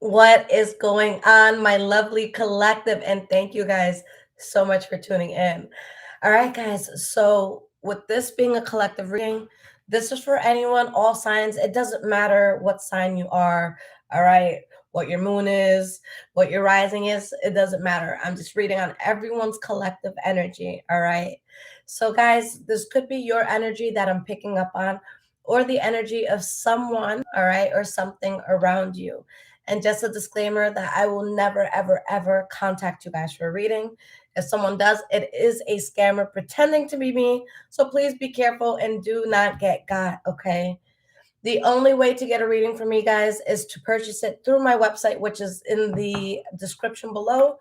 What is going on, my lovely collective? And thank you guys so much for tuning in. All right, guys. So, with this being a collective reading, this is for anyone, all signs. It doesn't matter what sign you are. All right. What your moon is, what your rising is, it doesn't matter. I'm just reading on everyone's collective energy. All right. So, guys, this could be your energy that I'm picking up on, or the energy of someone, all right, or something around you. And just a disclaimer that I will never, ever, ever contact you guys for a reading. If someone does, it is a scammer pretending to be me. So please be careful and do not get got, okay? The only way to get a reading from me, guys, is to purchase it through my website, which is in the description below,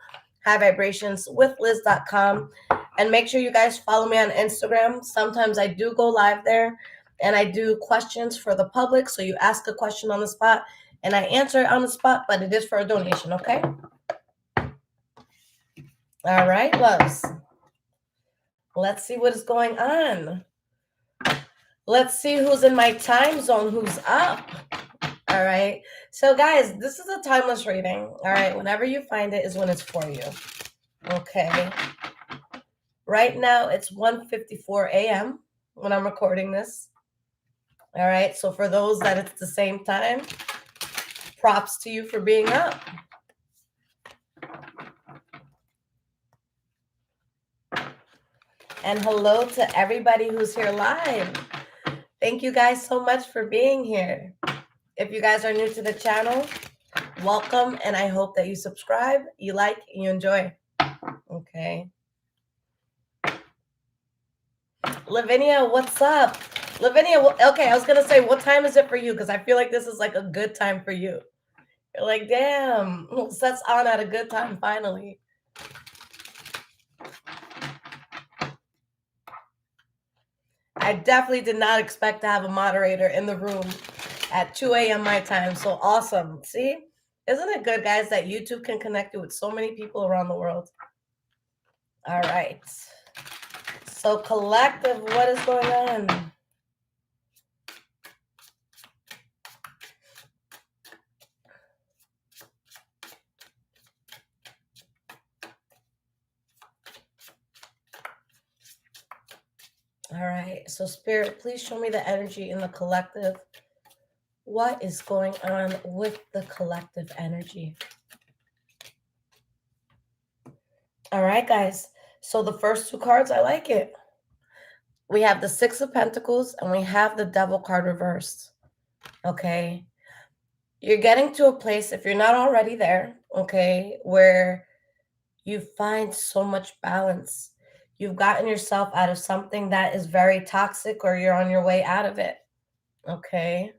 highvibrationswithliz.com. And make sure you guys follow me on Instagram. Sometimes I do go live there and I do questions for the public. So you ask a question on the spot and I answer it on the spot, but it is for a donation, okay? All right, loves. Let's see what is going on. Let's see who's in my time zone, who's up. All right. So, guys, this is a timeless reading. All right. Whenever you find it is when it's for you. Okay. Right now, it's 1:54 a.m. when I'm recording this. All right. So, for those that it's the same time, props to you for being up. And hello to everybody who's here live. Thank you guys so much for being here. If you guys are new to the channel, welcome, and I hope that you subscribe, you like, and you enjoy. Okay. Lavinia, what's up? Lavinia, okay, I was going to say, what time is it for you? Because I feel like this is like a good time for you. You're like, damn, set's on at a good time, finally. I definitely did not expect to have a moderator in the room at 2 a.m. my time. So awesome. See? Isn't it good, guys, that YouTube can connect you with so many people around the world? All right. So, collective, what is going on? All right. So, Spirit, please show me the energy in the collective. What is going on with the collective energy? All right, guys. So, the first two cards, I like it. We have the Six of Pentacles and we have the Devil card reversed. Okay. You're getting to a place, if you're not already there, okay, where you find so much balance. You've gotten yourself out of something that is very toxic, or you're on your way out of it. Okay.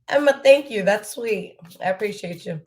Emma, thank you. That's sweet. I appreciate you.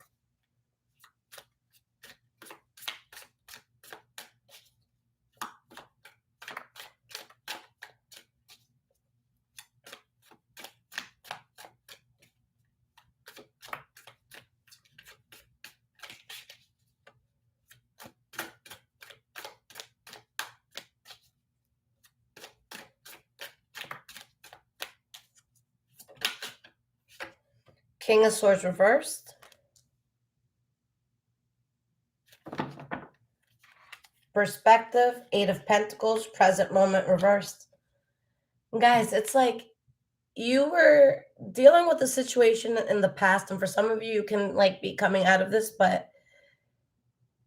King of Swords reversed. Perspective, Eight of Pentacles, present moment reversed. Guys, it's like you were dealing with a situation in the past, and for some of you, you can like be coming out of this, but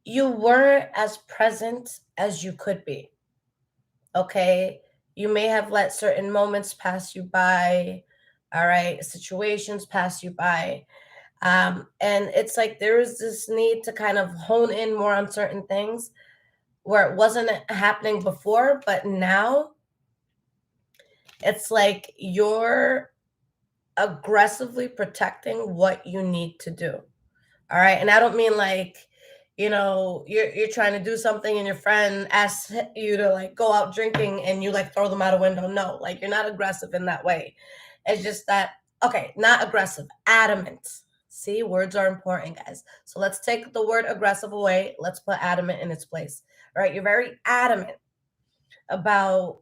you weren't as present as you could be. Okay. You may have let certain moments pass you by. All right. Situations pass you by. And it's like there is this need to kind of hone in more on certain things where it wasn't happening before, but now it's like you're aggressively protecting what you need to do. All right. And I don't mean like, you're trying to do something and your friend asks you to like go out drinking and you like throw them out a window. No, like you're not aggressive in that way. It's just that, okay, not aggressive, adamant. See, words are important, guys. So let's take the word aggressive away. Let's put adamant in its place. All right. You're very adamant about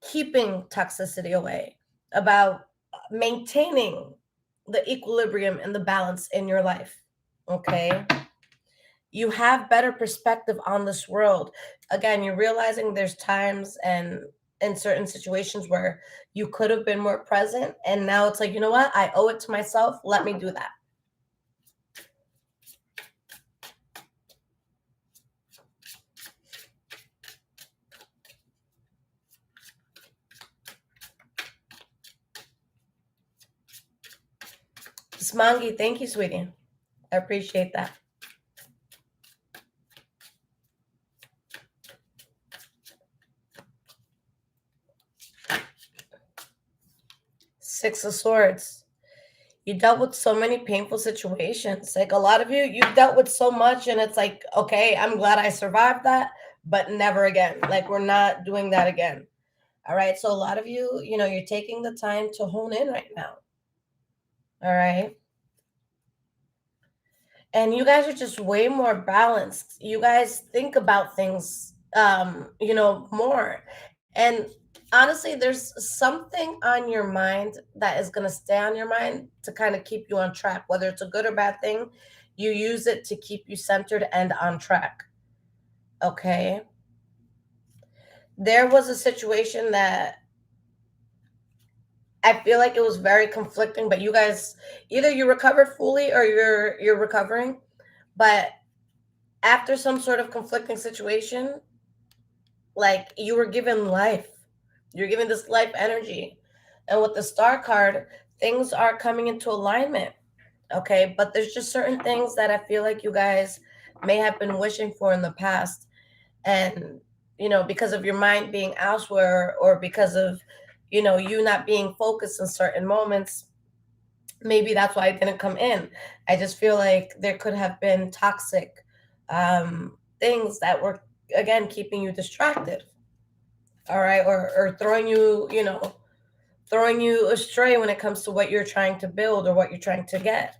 keeping toxicity away, about maintaining the equilibrium and the balance in your life. Okay. You have better perspective on this world. Again, you're realizing there's times and in certain situations where you could have been more present. And now it's like, you know what? I owe it to myself. Let me do that. Smangi, thank you, sweetie. I appreciate that. Six of Swords. You dealt with so many painful situations. Like a lot of you, you've dealt with so much, and it's like, okay, I'm glad I survived that, but never again. Like, we're not doing that again. All right. So, a lot of you, you're taking the time to hone in right now. All right. And you guys are just way more balanced. You guys think about things, more. And honestly, there's something on your mind that is going to stay on your mind to kind of keep you on track, whether it's a good or bad thing. You use it to keep you centered and on track. Okay. There was a situation that I feel like it was very conflicting, but you guys, either you recovered fully or you're recovering. But after some sort of conflicting situation, like you were given life. You're given this life energy. And with the star card, things are coming into alignment. Okay. But there's just certain things that I feel like you guys may have been wishing for in the past. And, because of your mind being elsewhere or because of, you not being focused in certain moments, maybe that's why I didn't come in. I just feel like there could have been toxic things that were, again, keeping you distracted. All right. Or throwing you astray when it comes to what you're trying to build or what you're trying to get.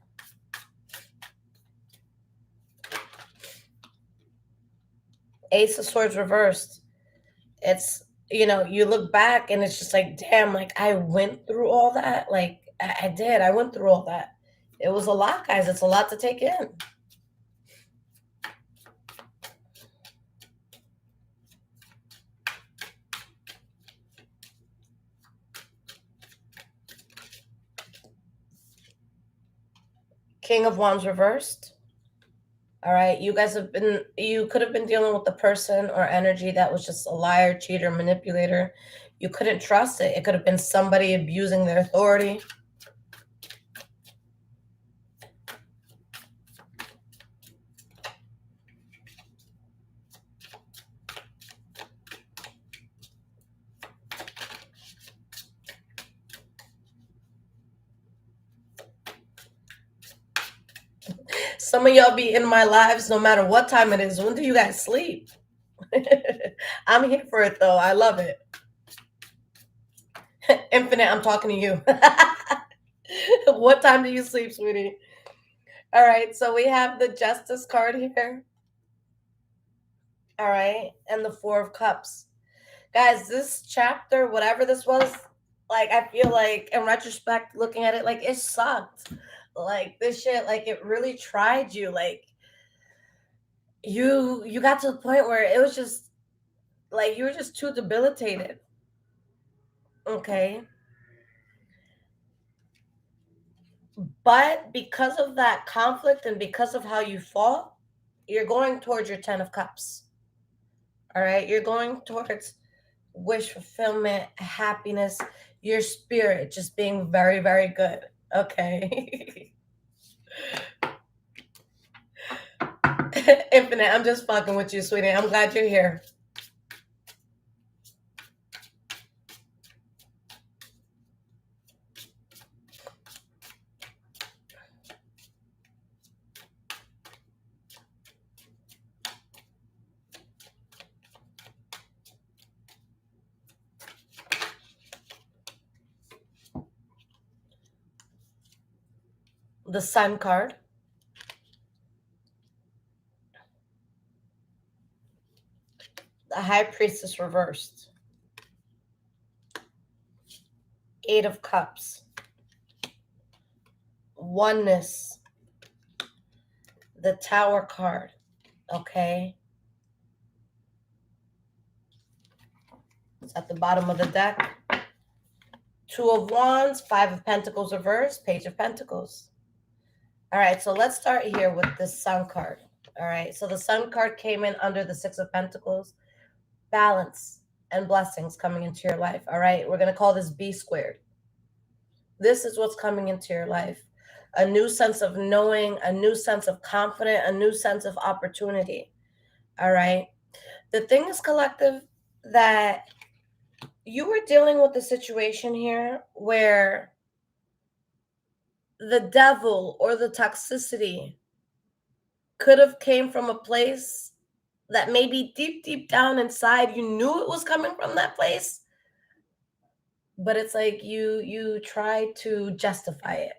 Ace of Swords reversed. It's, you look back and it's just like, damn, like I went through all that. Like I did. I went through all that. It was a lot, guys. It's a lot to take in. King of Wands reversed. All right. You could have been dealing with the person or energy that was just a liar, cheater, manipulator. You couldn't trust it. It could have been somebody abusing their authority. Some of y'all be in my lives no matter what time it is. When do you guys sleep? I'm here for it though. I love it. Infinite, I'm talking to you. What time do you sleep, sweetie? All right, so we have the Justice card here. All right, and the Four of Cups. Guys, this chapter, whatever this was, like, I feel like in retrospect, looking at it, like, it sucked. Like, this shit, like, it really tried you. Like, you got to the point where it was just like you were just too debilitated. Okay. But because of that conflict and because of how you fought, you're going towards your 10 of cups. All right. You're going towards wish fulfillment, happiness, your spirit just being very, very good. Okay. Infinite, I'm just fucking with you, sweetie. I'm glad you're here. The Sun card. The High Priestess reversed. Eight of Cups. Oneness. the Tower card, okay? It's at the bottom of the deck. Two of Wands, Five of Pentacles reversed, Page of Pentacles. All right, so let's start here with the Sun card. All right, so the Sun card came in under the Six of Pentacles. Balance and blessings coming into your life. All right, we're going to call this B squared. This is what's coming into your life. A new sense of knowing, a new sense of confidence, a new sense of opportunity. All right. The thing is, collective, that you were dealing with a situation here where the devil or the toxicity could have came from a place that maybe deep down inside you knew it was coming from that place, but it's like you try to justify it.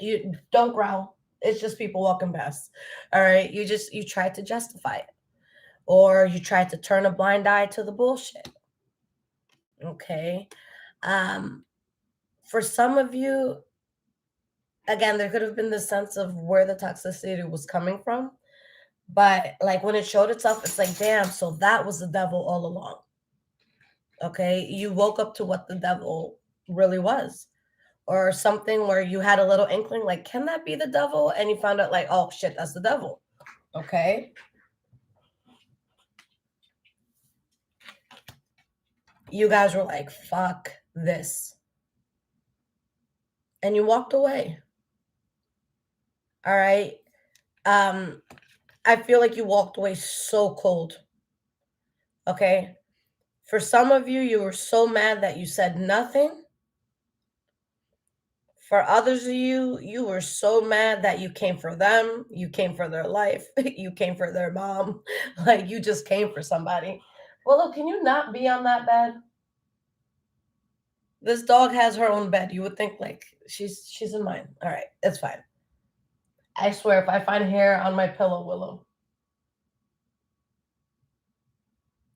You don't growl. It's just people walking past. All right, you try to justify it, or you try to turn a blind eye to the bullshit. Okay. For some of you, again, there could have been the sense of where the toxicity was coming from, but like when it showed itself, it's like, damn, so that was the devil all along. Okay, you woke up to what the devil really was, or something where you had a little inkling, like, can that be the devil? And you found out, like, oh shit, that's the devil. Okay. You guys were like, fuck this. And you walked away. All right. I feel like you walked away so cold. Okay. For some of you, you were so mad that you said nothing. For others of you, you were so mad that you came for them. You came for their life. You came for their mom. Like, you just came for somebody. Well, look, can you not be on that bed? This dog has her own bed. You would think, like, she's in mine. All right, it's fine. I swear, if I find hair on my pillow, Willow.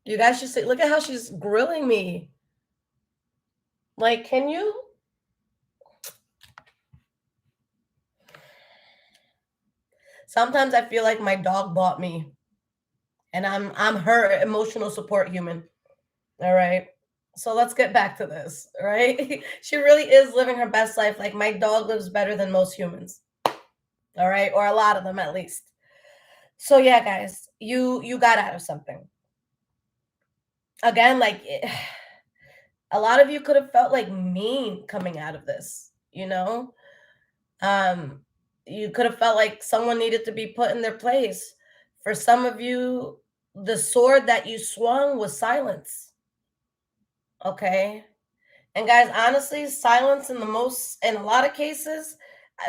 You guys should see, look at how she's grilling me. Like, can you? Sometimes I feel like my dog bought me, and I'm her emotional support human. All right. So let's get back to this, right? She really is living her best life. Like, my dog lives better than most humans. All right, or a lot of them at least. So yeah, guys, you got out of something. Again, like a lot of you could have felt like mean coming out of this, you know? You could have felt like someone needed to be put in their place. For some of you, the sword that you swung was silence. Okay? And guys, honestly, silence in a lot of cases,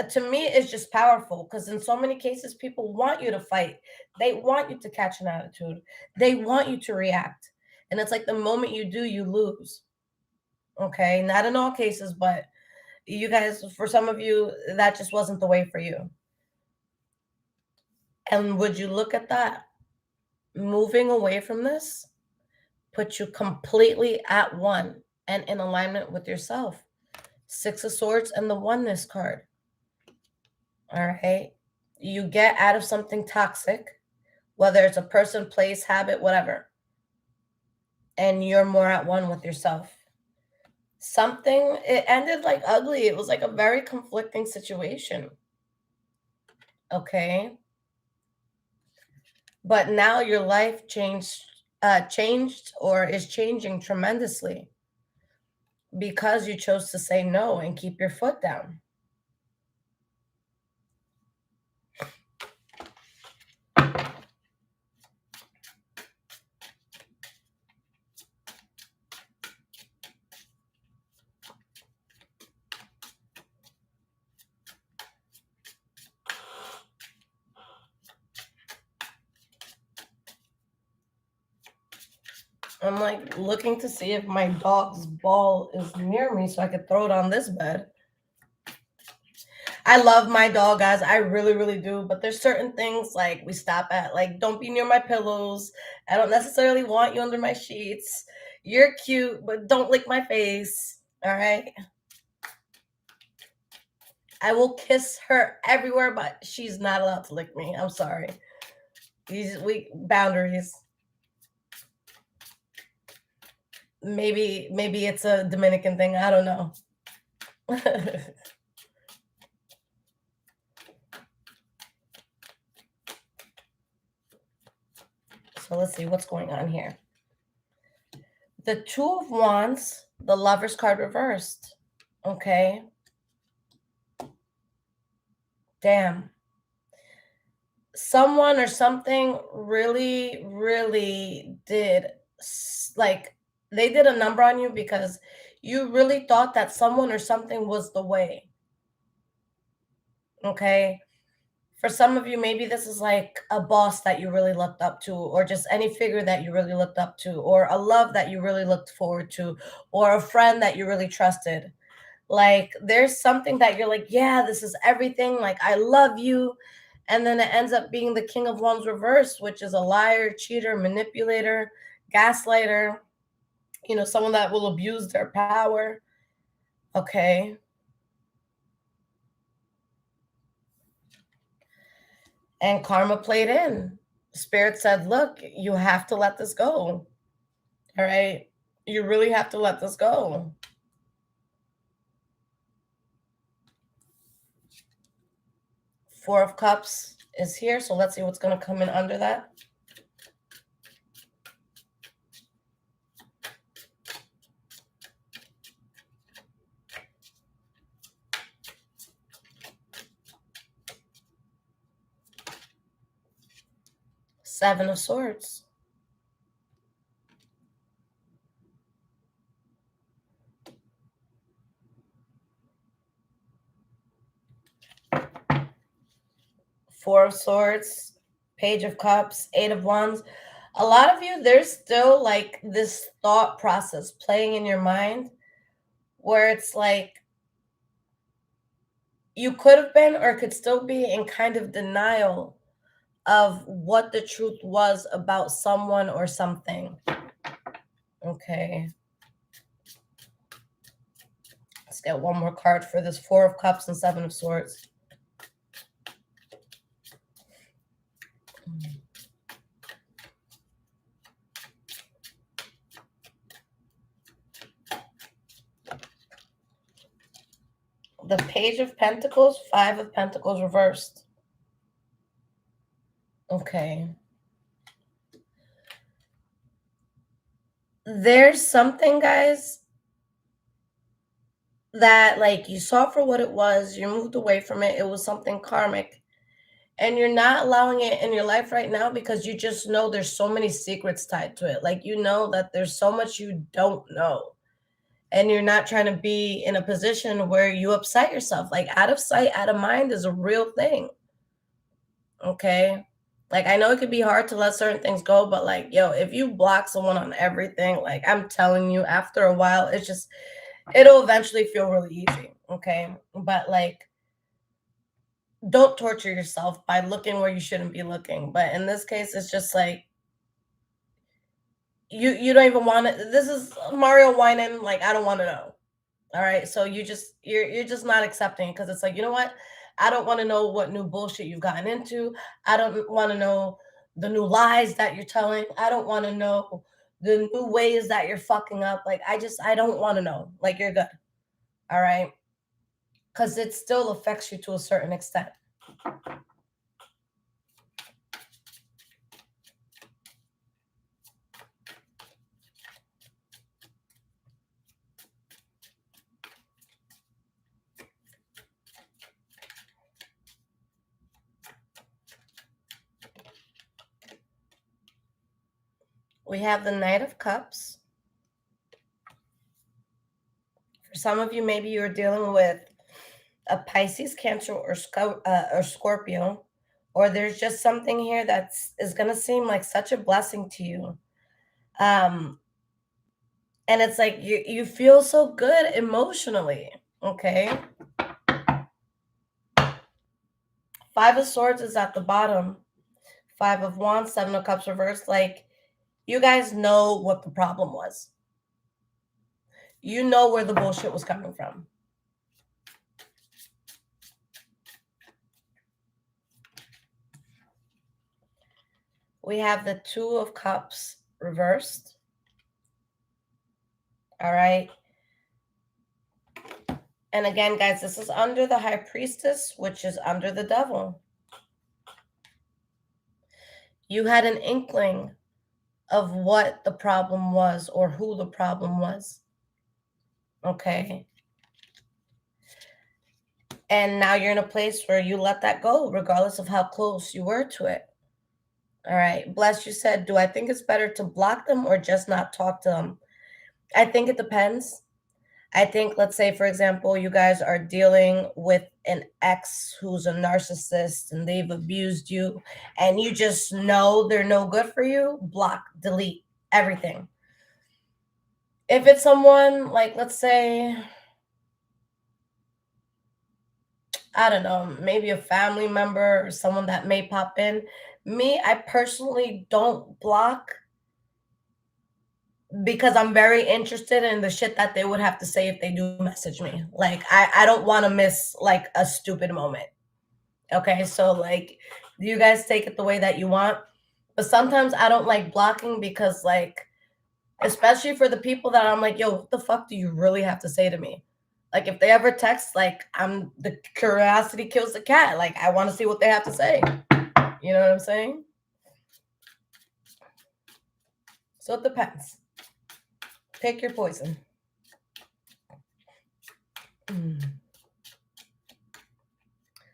to me, is just powerful, because in so many cases, people want you to fight. They want you to catch an attitude. They want you to react. And it's like the moment you do, you lose. Okay? Not in all cases, but you guys, for some of you, that just wasn't the way for you. And would you look at that? Moving away from this put you completely at one and in alignment with yourself. Six of Swords and the Oneness card. All right. You get out of something toxic, whether it's a person, place, habit, whatever, and you're more at one with yourself. Something, it ended like ugly. It was like a very conflicting situation. Okay. But now your life changed or is changing tremendously because you chose to say no and keep your foot down. I'm like looking to see if my dog's ball is near me so I could throw it on this bed. I love my dog, guys. I really, really do. But there's certain things like we stop at. Like, don't be near my pillows. I don't necessarily want you under my sheets. You're cute, but don't lick my face. All right. I will kiss her everywhere, but she's not allowed to lick me. I'm sorry. These weak boundaries. Maybe it's a Dominican thing. I don't know. So let's see what's going on here. The Two of Wands, the Lover's card reversed. Okay. Damn. Someone or something really, really did, like, they did a number on you because you really thought that someone or something was the way. Okay. For some of you, maybe this is like a boss that you really looked up to, or just any figure that you really looked up to, or a love that you really looked forward to, or a friend that you really trusted. Like there's something that you're like, yeah, this is everything. Like, I love you. And then it ends up being the King of Wands reversed, which is a liar, cheater, manipulator, gaslighter, someone that will abuse their power. Okay. And karma played in. Spirit said, look, you have to let this go. All right. You really have to let this go. Four of Cups is here. So let's see what's going to come in under that. Seven of Swords. Four of Swords, Page of Cups, Eight of Wands. A lot of you, there's still like this thought process playing in your mind where it's like you could have been or could still be in kind of denial of what the truth was about someone or something. Okay. Let's get one more card for this Four of Cups and Seven of Swords. The Page of Pentacles, Five of Pentacles reversed. Okay. There's something, guys, that like you saw for what it was, you moved away from it, it was something karmic, and you're not allowing it in your life right now because you just know there's so many secrets tied to it. Like, you know that there's so much you don't know, and you're not trying to be in a position where you upset yourself. Like, out of sight, out of mind is a real thing. Okay. Like, I know it could be hard to let certain things go, but like, yo, if you block someone on everything, like, I'm telling you, after a while, it'll eventually feel really easy. Okay. But like, don't torture yourself by looking where you shouldn't be looking. But in this case, it's just like you don't even want to. This is Mario whining, like, I don't want to know. All right. So you're just not accepting because it's like, you know what? I don't want to know what new bullshit you've gotten into. I don't want to know the new lies that you're telling. I don't want to know the new ways that you're fucking up. Like, I don't want to know. Like, you're good. All right. Because it still affects you to a certain extent. We have the Knight of Cups. For some of you, maybe you're dealing with a Pisces, Cancer, or Scorpio, or there's just something here is going to seem like such a blessing to you. And it's like you feel so good emotionally. Okay. Five of Swords is at the bottom. Five of Wands, Seven of Cups reversed. Like, you guys know what the problem was. You know where the bullshit was coming from. We have the Two of Cups reversed. All right. And again, guys, this is under the High Priestess, which is under the Devil. You had an inkling of what the problem was or who the problem was. Okay. And now you're in a place where you let that go, regardless of how close you were to it. All right. Bless, you said, do I think it's better to block them or just not talk to them? I think it depends. I think, let's say, for example, you guys are dealing with an ex who's a narcissist and they've abused you and you just know they're no good for you, block, delete everything. If it's someone like, let's say, I don't know, maybe a family member or someone that may pop in, me, I personally don't block because I'm very interested in the shit that they would have to say if they do message me. Like, I don't want to miss like a stupid moment. Okay, so like you guys take it the way that you want. But sometimes I don't like blocking because like, especially for the people that I'm like, yo, what the fuck do you really have to say to me? Like if they ever text, like I'm the curiosity kills the cat. Like I want to see what they have to say. You know what I'm saying? So it depends. Pick your poison.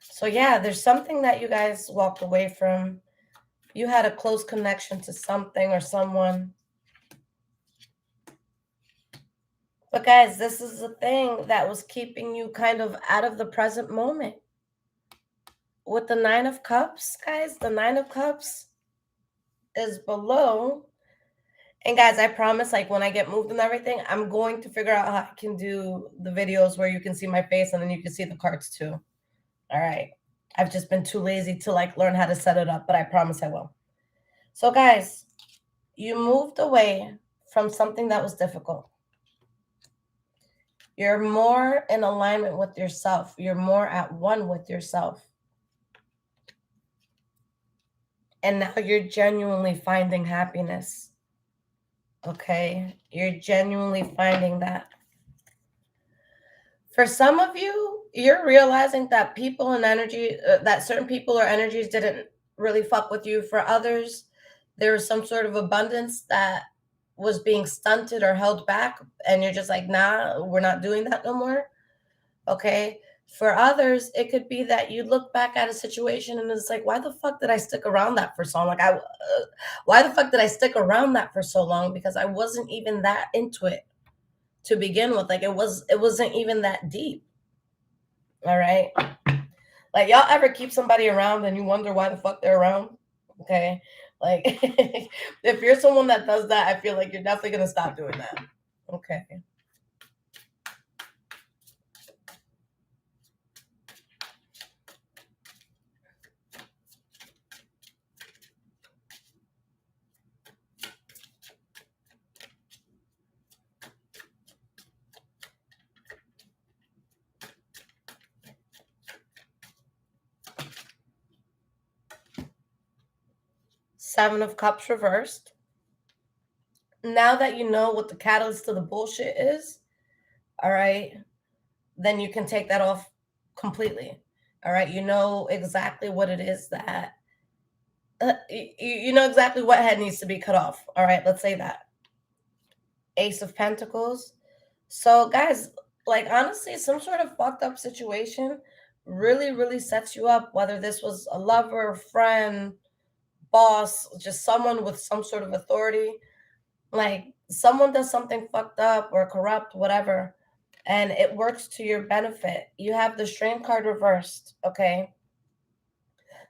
So yeah, there's something that you guys walked away from. You had a close connection to something or someone. But guys, this is the thing that was keeping you kind of out of the present moment. With the Nine of Cups, guys, the Nine of Cups is below. And guys, I promise, like when I get moved and everything, I'm going to figure out how I can do the videos where you can see my face and then you can see the cards too. All right. I've just been too lazy to like learn how to set it up, but I promise I will. So guys, you moved away from something that was difficult. You're more in alignment with yourself. You're more at one with yourself. And now you're genuinely finding happiness. Okay? You're genuinely finding that. For some of you, you're realizing that people and energy, that certain people or energies didn't really fuck with you. For others, there was some sort of abundance that was being stunted or held back. And you're just like, nah, we're not doing that no more. Okay. For others, it could be that you look back at a situation and it's like, why the fuck did I stick around that for so long? Like, why the fuck did I stick around that for so long? Because I wasn't even that into it to begin with. Like, it wasn't even that deep. All right. Like, y'all ever keep somebody around and you wonder why the fuck they're around? Okay. Like, if you're someone that does that, I feel like you're definitely gonna stop doing that. Okay. Seven of Cups reversed. Now that you know what the catalyst to the bullshit is, all right, then you can take that off completely. All right, you know exactly what it is that you know exactly what head needs to be cut off. All right, let's say that. Ace of Pentacles. So guys, like honestly, some sort of fucked up situation really, really sets you up, whether this was a lover, friend, boss, just someone with some sort of authority. Like someone does something fucked up or corrupt, whatever, and it works to your benefit. You have the Strength card reversed, okay?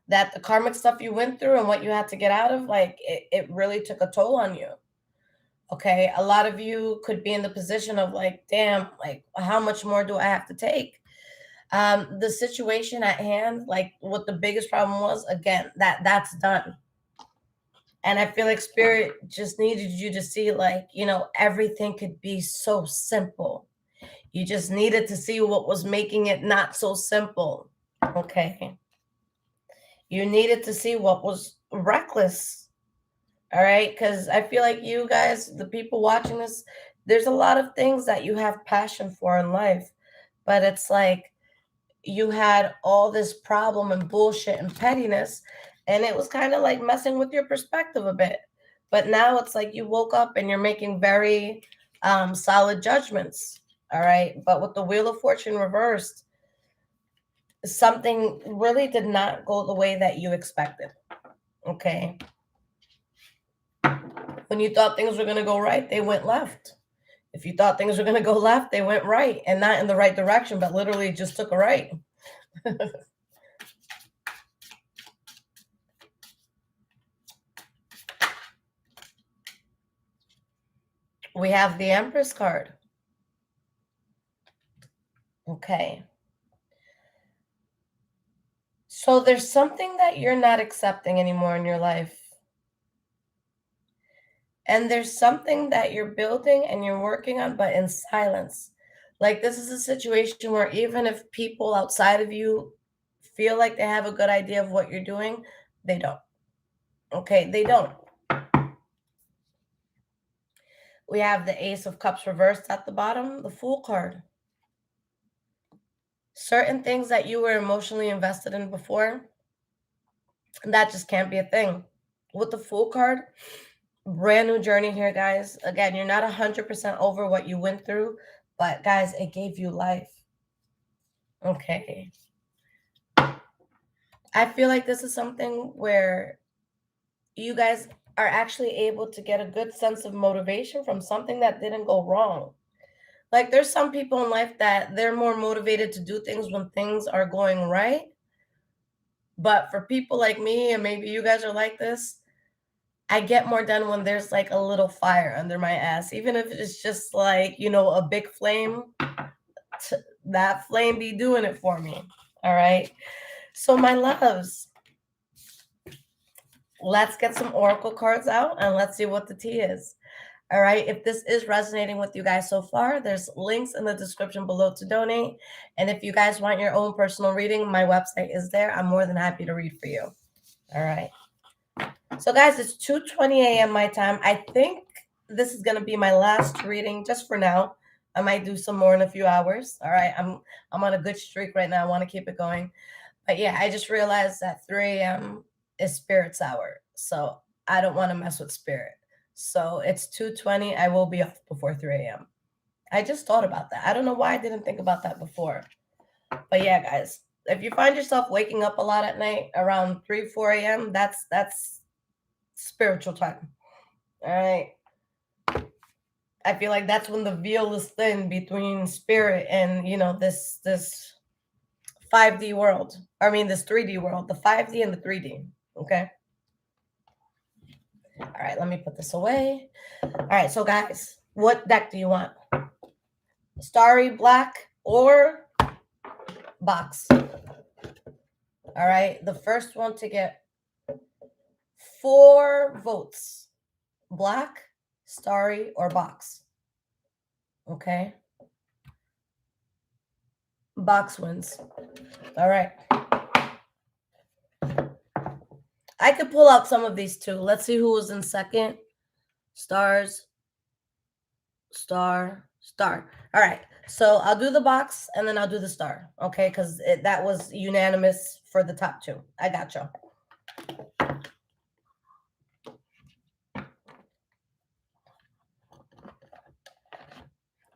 That the karmic stuff you went through and what you had to get out of, like it really took a toll on you. Okay. A lot of you could be in the position of like, damn, like how much more do I have to take? The situation at hand, like what the biggest problem was, again, that's done. And I feel like spirit just needed you to see, like, you know, everything could be so simple. You just needed to see what was making it not so simple. Okay. You needed to see what was reckless. All right, because I feel like you guys, the people watching this, there's a lot of things that you have passion for in life, but it's like you had all this problem and bullshit and pettiness, and it was kind of like messing with your perspective a bit. But now it's like you woke up and you're making very solid judgments. All right, but with the Wheel of Fortune reversed, something really did not go the way that you expected. Okay, when you thought things were going to go right, they went left. If you thought things were going to go left, they went right, and not in the right direction, but literally just took a right. We have the Empress card. Okay. So there's something that you're not accepting anymore in your life. And there's something that you're building and you're working on, but in silence. Like, this is a situation where even if people outside of you feel like they have a good idea of what you're doing, they don't. Okay, they don't. We have the Ace of Cups reversed at the bottom, the Fool card. Certain things that you were emotionally invested in before, that just can't be a thing. With the Fool card, brand new journey here, guys. Again, you're not 100% over what you went through, but guys, it gave you life. Okay. I feel like this is something where you guys are actually able to get a good sense of motivation from something that didn't go wrong. Like, there's some people in life that they're more motivated to do things when things are going right. But for people like me, and maybe you guys are like this, I get more done when there's like a little fire under my ass, even if it's just like, a big flame. That flame be doing it for me. All right. So, my loves, let's get some oracle cards out and let's see what the tea is. All right. If this is resonating with you guys so far, there's links in the description below to donate. And if you guys want your own personal reading, my website is there. I'm more than happy to read for you. All right. So, guys, it's 2:20 a.m. my time. I think this is gonna be my last reading just for now. I might do some more in a few hours. All right. I'm on a good streak right now. I want to keep it going. But yeah, I just realized that 3 a.m. is spirit's hour. So I don't want to mess with spirit. So it's 2:20. I will be off before 3 a.m. I just thought about that. I don't know why I didn't think about that before. But yeah, guys, if you find yourself waking up a lot at night around 3, 4 a.m., that's spiritual time. All right. I feel like that's when the veil is thin between spirit and this 5D world. I mean this 3D world, the 5D and the 3D. Okay. All right, let me put this away. All right, so guys, what deck do you want? Starry Black or box? All right, the first one to get 4 votes. Black, Starry, or box? Okay. Box wins. All right. I could pull out some of these too. Let's see who was in second. Stars, star, star. All right. So I'll do the box and then I'll do the star. Okay. Because that was unanimous for the top 2. I got you.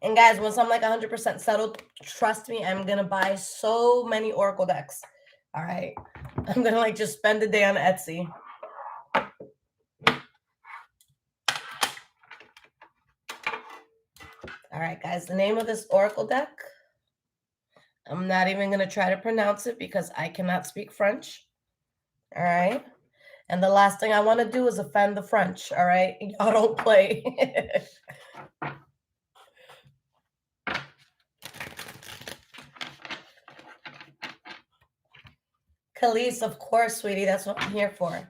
And guys, once I'm like 100% settled, trust me, I'm going to buy so many Oracle decks. All right. I'm going to like just spend the day on Etsy. All right, guys, the name of this Oracle deck, I'm not even going to try to pronounce it because I cannot speak French. All right. And the last thing I want to do is offend the French. All right. Y'all don't play. Khalees, of course, sweetie. That's what I'm here for.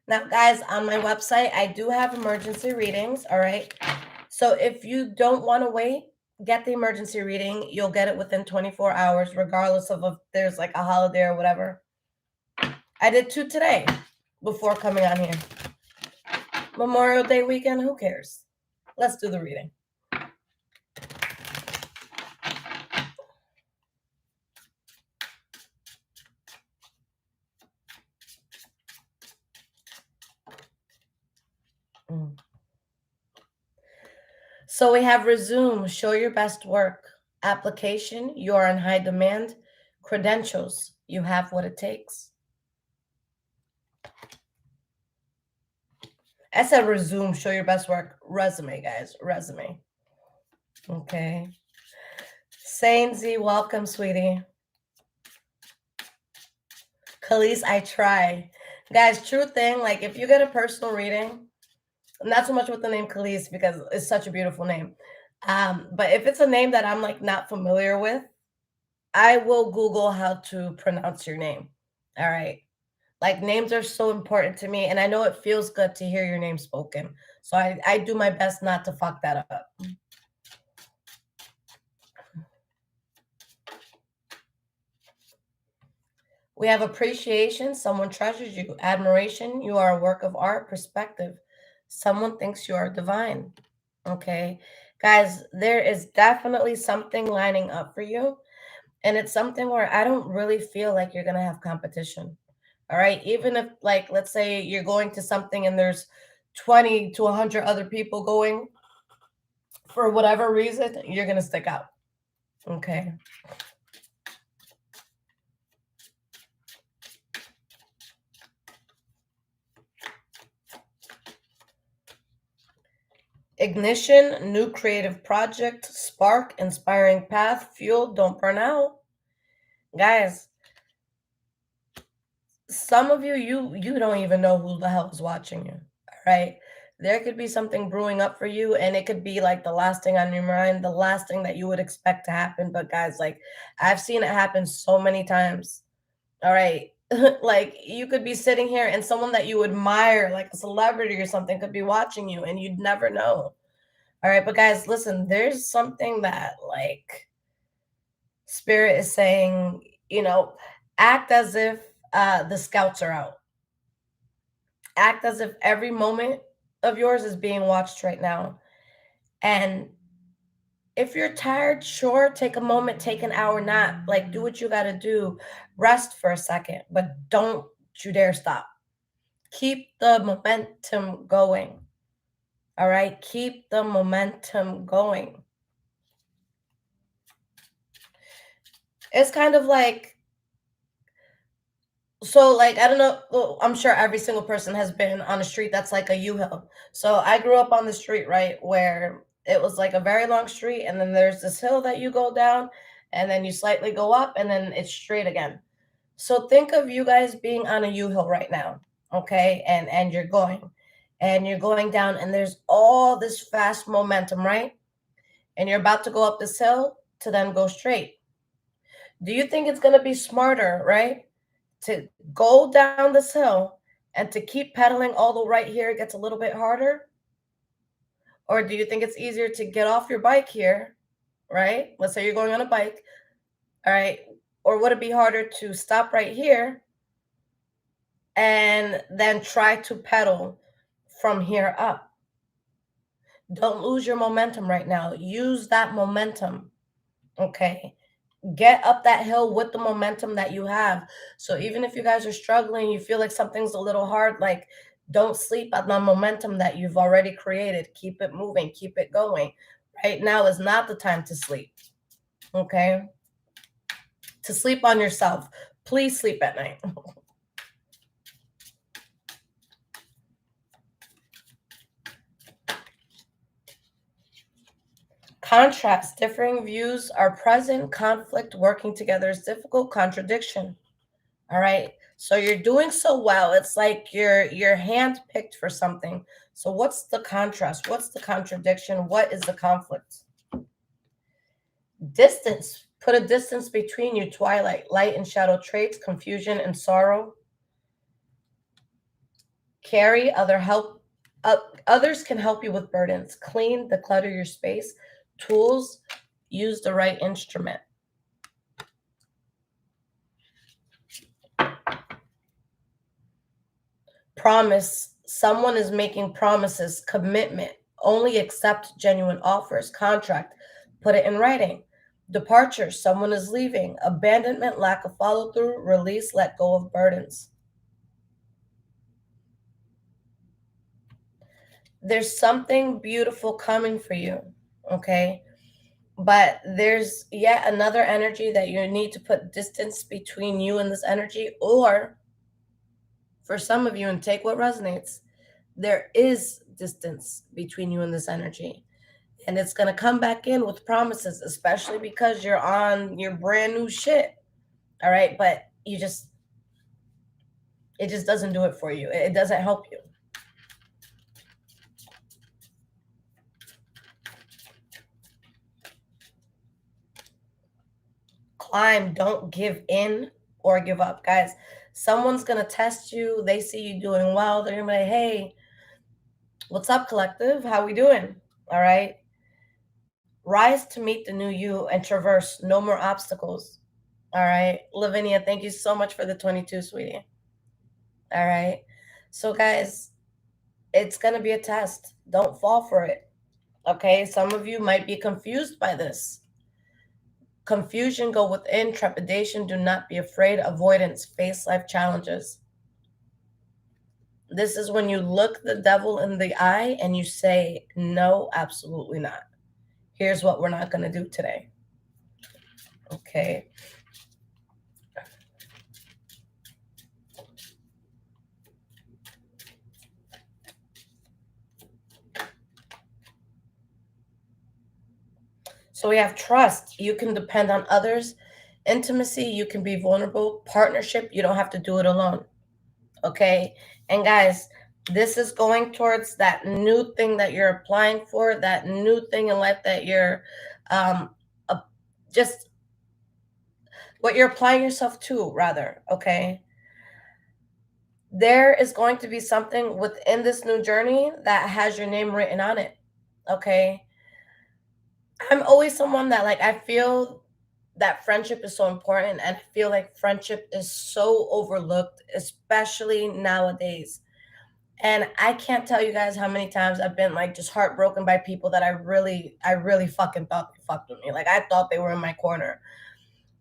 Now, guys, on my website, I do have emergency readings. All right. So if you don't want to wait, get the emergency reading. You'll get it within 24 hours, regardless of if there's like a holiday or whatever. I did 2 today before coming on here. Memorial Day weekend, who cares? Let's do the reading. So we have resume, show your best work. Application, you are in high demand. Credentials, you have what it takes. I said resume, show your best work. Resume, guys, resume. Okay. Sainzy, welcome, sweetie. Khalees, I try. Guys, true thing, like if you get a personal reading, not so much with the name Khalees because it's such a beautiful name. But if it's a name that I'm like not familiar with, I will Google how to pronounce your name. All right. Like names are so important to me, and I know it feels good to hear your name spoken. So I do my best not to fuck that up. We have appreciation, someone treasures you. Admiration, you are a work of art. Perspective, someone thinks you are divine. Okay. Guys, there is definitely something lining up for you. And it's something where I don't really feel like you're going to have competition. All right. Even if, like, let's say you're going to something and there's 20 to 100 other people going, for whatever reason, you're going to stick out. Okay. Ignition, new creative project, spark, inspiring path, fuel, don't burn out. Guys, some of you don't even know who the hell is watching you. All right. There could be something brewing up for you, and it could be like the last thing on your mind, the last thing that you would expect to happen. But guys, like I've seen it happen so many times. All right. Like you could be sitting here and someone that you admire, like a celebrity or something, could be watching you and you'd never know. All right. But guys, listen, there's something that like Spirit is saying, act as if the scouts are out. Act as if every moment of yours is being watched right now. And if you're tired, sure, take a moment, take an hour nap, like do what you got to do, rest for a second, but don't you dare stop. Keep the momentum going. All right, keep the momentum going. It's kind of like, so like I don't know, well, I'm sure every single person has been on a street that's like a U-hill. So I grew up on the street, right, where it was like a very long street, and then there's this hill that you go down, and then you slightly go up, and then it's straight again. So think of you guys being on a U-hill right now, okay? And you're going down, and there's all this fast momentum, right? And you're about to go up this hill to then go straight. Do you think it's going to be smarter, right, to go down this hill and to keep pedaling, although right here it gets a little bit harder? Or do you think it's easier to get off your bike here, right? Let's say you're going on a bike, all right? Or would it be harder to stop right here and then try to pedal from here up? Don't lose your momentum right now. Use that momentum, okay? Get up that hill with the momentum that you have. So even if you guys are struggling, you feel like something's a little hard, like don't sleep on the momentum that you've already created. Keep it moving, keep it going. Right now is not the time to sleep. Okay? To sleep on yourself. Please sleep at night. Contrast, differing views are present, conflict, working together is difficult, contradiction. All right. So you're doing so well. It's like you're handpicked for something. So what's the contrast? What's the contradiction? What is the conflict? Distance. Put a distance between you, twilight, light and shadow traits, confusion and sorrow. Carry other help. Others can help you with burdens. Clean, declutter your space. Tools. Use the right instrument. Promise. Someone is making promises, commitment. Only accept genuine offers, contract. Put it in writing. Departure. Someone is leaving. Abandonment, lack of follow through, release, let go of burdens. There's something beautiful coming for you, okay? But there's yet another energy that you need to put distance between you and this energy, or for some of you, and take what resonates, there is distance between you and this energy. And it's going to come back in with promises, especially because you're on your brand new shit. All right. But it just doesn't do it for you. It doesn't help you. Climb, don't give in or give up. Guys, someone's going to test you. They see you doing well. They're going to be like, hey, what's up, collective? How we doing? All right. Rise to meet the new you and traverse no more obstacles. All right. Lavinia, thank you so much for the 22, sweetie. All right. So, guys, it's going to be a test. Don't fall for it. Okay. Some of you might be confused by this. Confusion, go within. Trepidation, do not be afraid. Avoidance, face life challenges. This is when you look the devil in the eye and you say, no, absolutely not. Here's what we're not going to do today. Okay. So we have trust. You can depend on others. Intimacy, you can be vulnerable. Partnership, you don't have to do it alone. Okay. And guys, this is going towards that new thing that you're applying for, that new thing in life that you're just what you're applying yourself to, rather. Okay. There is going to be something within this new journey that has your name written on it. Okay. I'm always someone that, like, I feel that friendship is so important, and I feel like friendship is so overlooked, especially nowadays. And I can't tell you guys how many times I've been like just heartbroken by people that I really fucking thought they fucked with me. Like, I thought they were in my corner.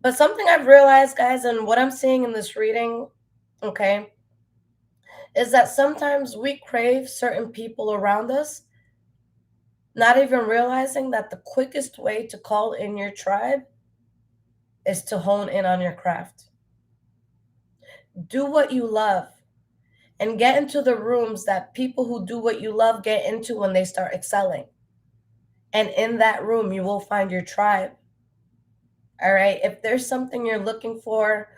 But something I've realized, guys, and what I'm seeing in this reading, okay, is that sometimes we crave certain people around us, not even realizing that the quickest way to call in your tribe is to hone in on your craft. Do what you love and get into the rooms that people who do what you love get into when they start excelling. And in that room, you will find your tribe. All right. If there's something you're looking for,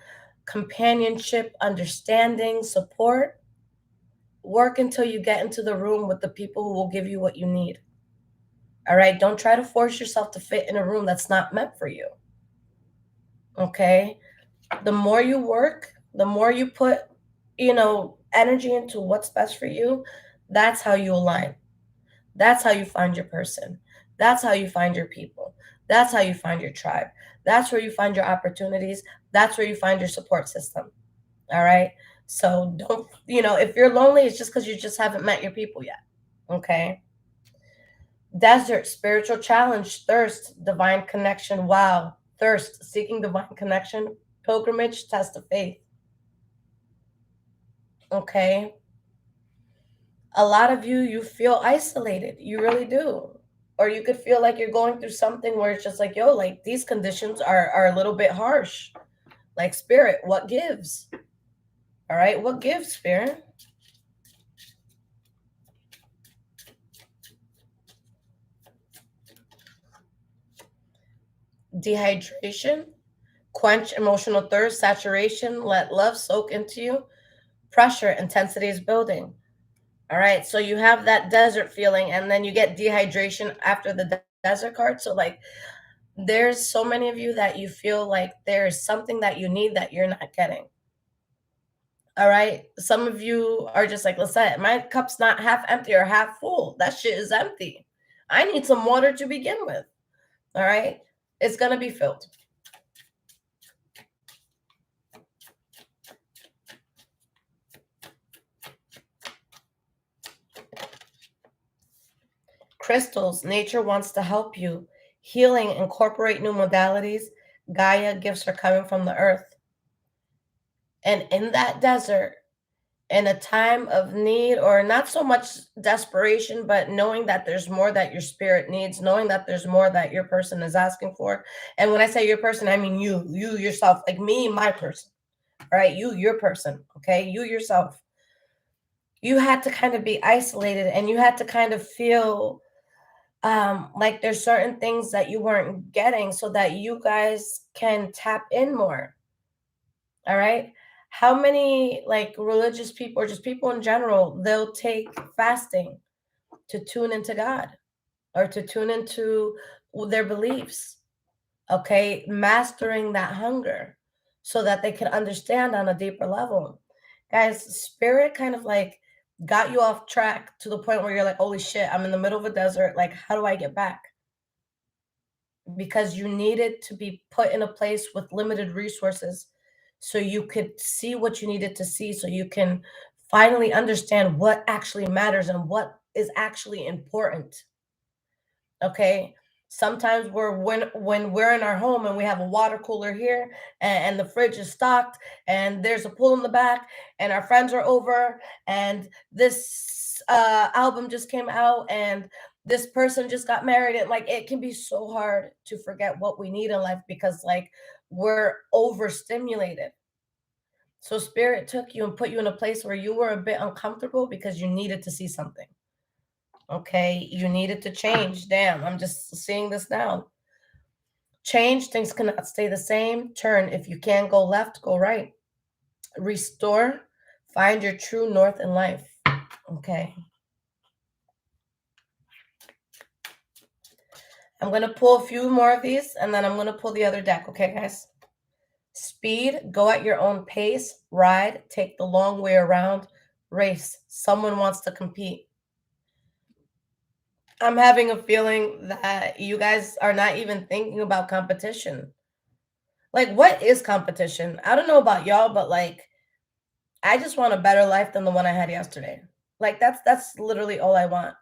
companionship, understanding, support, work until you get into the room with the people who will give you what you need. All right. Don't try to force yourself to fit in a room that's not meant for you. Okay. The more you work, the more you put, energy into what's best for you, that's how you align. That's how you find your person. That's how you find your people. That's how you find your tribe. That's where you find your opportunities. That's where you find your support system. All right. So don't, if you're lonely, it's just because you just haven't met your people yet. Okay. Desert, spiritual challenge, thirst, divine connection. Wow. Thirst, seeking divine connection, pilgrimage, test of faith. Okay. A lot of you feel isolated. You really do. Or you could feel like you're going through something where it's just like, yo, like these conditions are a little bit harsh. Like, spirit, what gives? All right. What gives, spirit? Dehydration, quench emotional thirst, saturation, let love soak into you. Pressure, intensity is building. All right. So you have that desert feeling, and then you get dehydration after the desert card. So, like, there's so many of you that you feel like there's something that you need that you're not getting. All right. Some of you are just like, Lisette, my cup's not half empty or half full. That shit is empty. I need some water to begin with. All right. It's going to be filled. Crystals, nature wants to help you. Healing, incorporate new modalities. Gaia gifts are coming from the earth. And in that desert, in a time of need, or not so much desperation, but knowing that there's more that your spirit needs, knowing that there's more that your person is asking for. And when I say your person, I mean you yourself, like me, my person, right? You, your person, okay? You yourself. You had to kind of be isolated, and you had to kind of feel like there's certain things that you weren't getting so that you guys can tap in more. All right. How many like religious people or just people in general, they'll take fasting to tune into God or to tune into their beliefs. Okay. Mastering that hunger so that they can understand on a deeper level. Guys, spirit kind of like got you off track to the point where you're like, holy shit, I'm in the middle of a desert. Like, how do I get back? Because you needed to be put in a place with limited resources so you could see what you needed to see, so you can finally understand what actually matters and what is actually important. Okay. Sometimes when we're in our home and we have a water cooler here, and the fridge is stocked and there's a pool in the back and our friends are over and this album just came out and this person just got married, and like it can be so hard to forget what we need in life because like we're overstimulated. So spirit took you and put you in a place where you were a bit uncomfortable because you needed to see something. Okay, you needed to change. Damn, I'm just seeing this now. Change, things cannot stay the same. Turn, if you can't go left, go right. Restore, find your true north in life. Okay. I'm going to pull a few more of these and then I'm going to pull the other deck. Okay, guys? Speed, go at your own pace. Ride, take the long way around. Race, someone wants to compete. I'm having a feeling that you guys are not even thinking about competition. Like, what is competition? I don't know about y'all, but like, I just want a better life than the one I had yesterday. Like, that's literally all I want.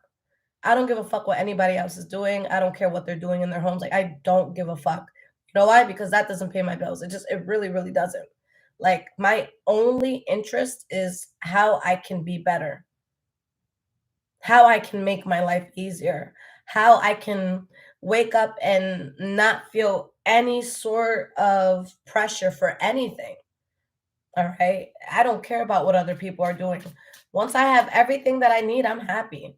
I don't give a fuck what anybody else is doing. I don't care what they're doing in their homes. Like, I don't give a fuck. You know why? Because that doesn't pay my bills. It really, really doesn't. Like, my only interest is how I can be better, how I can make my life easier, how I can wake up and not feel any sort of pressure for anything. All right. I don't care about what other people are doing. Once I have everything that I need, I'm happy.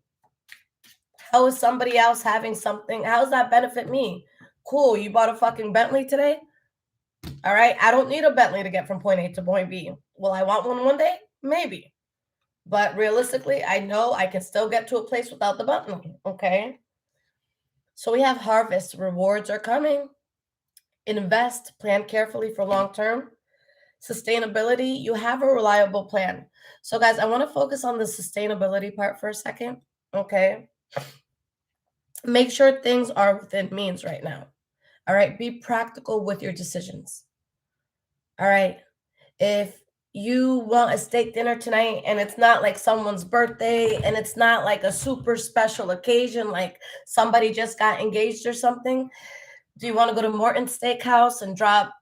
How is somebody else having something? How does that benefit me? Cool. You bought a fucking Bentley today? All right. I don't need a Bentley to get from point A to point B. Will I want one day? Maybe. But realistically, I know I can still get to a place without the Bentley. Okay. So we have harvest. Rewards are coming. Invest. Plan carefully for long term. Sustainability, you have a reliable plan. So, guys, I want to focus on the sustainability part for a second. Okay. Make sure things are within means right now. All right. Be practical with your decisions. All right. If you want a steak dinner tonight and it's not like someone's birthday and it's not like a super special occasion, like somebody just got engaged or something, do you want to go to Morton's Steakhouse and drop,